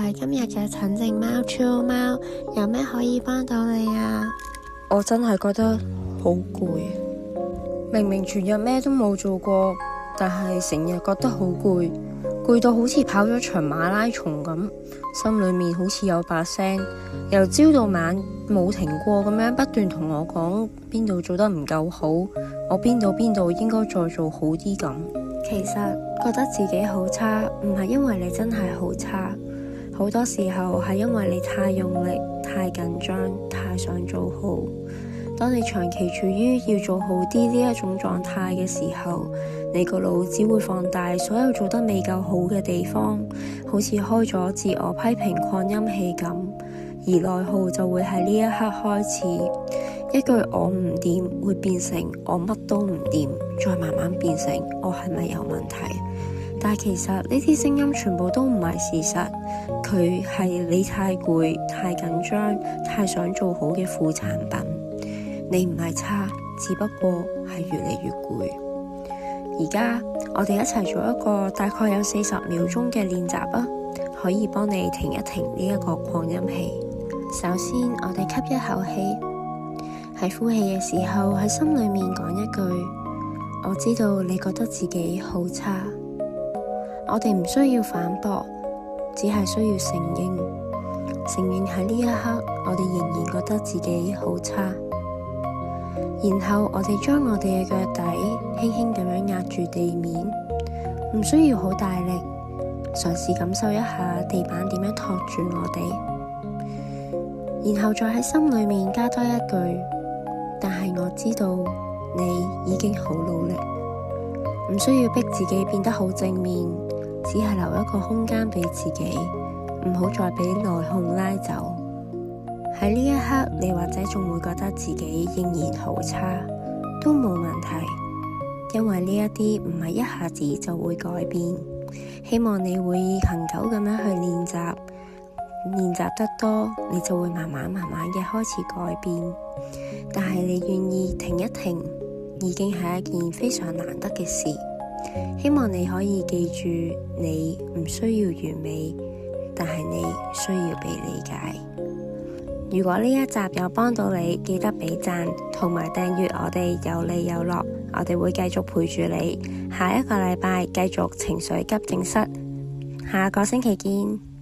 係今日嘅診症貓超貓，有咩可以幫到你啊？我真係覺得好攰，明明全日咩都冇做過，但係成日覺得好攰，攰到好似跑咗場馬拉松咁，心裏面好似有把聲，由朝到晚冇停過咁樣不斷同我講邊度做得唔夠好，我邊度應該再做好啲咁。其實覺得自己好差，唔係因為你真係好差，好多時候係因為你太用力、太緊張、太想做好。當你長期處於要做好啲呢一種狀態嘅時候，你個腦只會放大所有做得未夠好嘅地方，好似開咗自我批評擴音器咁，而內耗就會喺呢一刻開始。一句我唔掂會變成我乜都唔掂，再慢慢變成我係咪有問題？但係其實呢啲聲音全部都唔係事實，佢係你太攰、太緊張、太想做好嘅副產品。你唔係差，只不過係越嚟越攰。而家我哋一齊做一個大概有40秒鐘嘅練習啊，可以幫你停一停呢一個擴音器。首先我哋吸一口氣，喺呼氣嘅時候喺心裏面講一句，我知道你覺得自己好差。我哋唔需要反駁，只係需要承認喺呢一刻我哋仍然覺得自己好差。然後我哋將我哋嘅腳底輕輕咁樣壓住地面，唔需要好大力，嘗試感受一下地板點樣托住我哋，然後再喺心裏面加多一句，但係我知道你已經好努力。唔需要逼自己變得好正面，只係留一個空間俾自己，唔好再俾內控拉走。喺呢一刻，你或者仲會覺得自己仍然好差，都冇問題，因為呢一啲唔係一下子就會改變。希望你會恆久咁樣去練習，練習得多，你就會慢慢嘅開始改變。但係你願意停一停，已經係一件非常難得嘅事。希望你可以記住，你唔需要完美，但係你需要被理解。如果呢一集有幫到你，記得俾讚同埋訂閱我哋有利有樂，我哋會繼續陪住你。下一個禮拜繼續情緒急症室，下個星期見。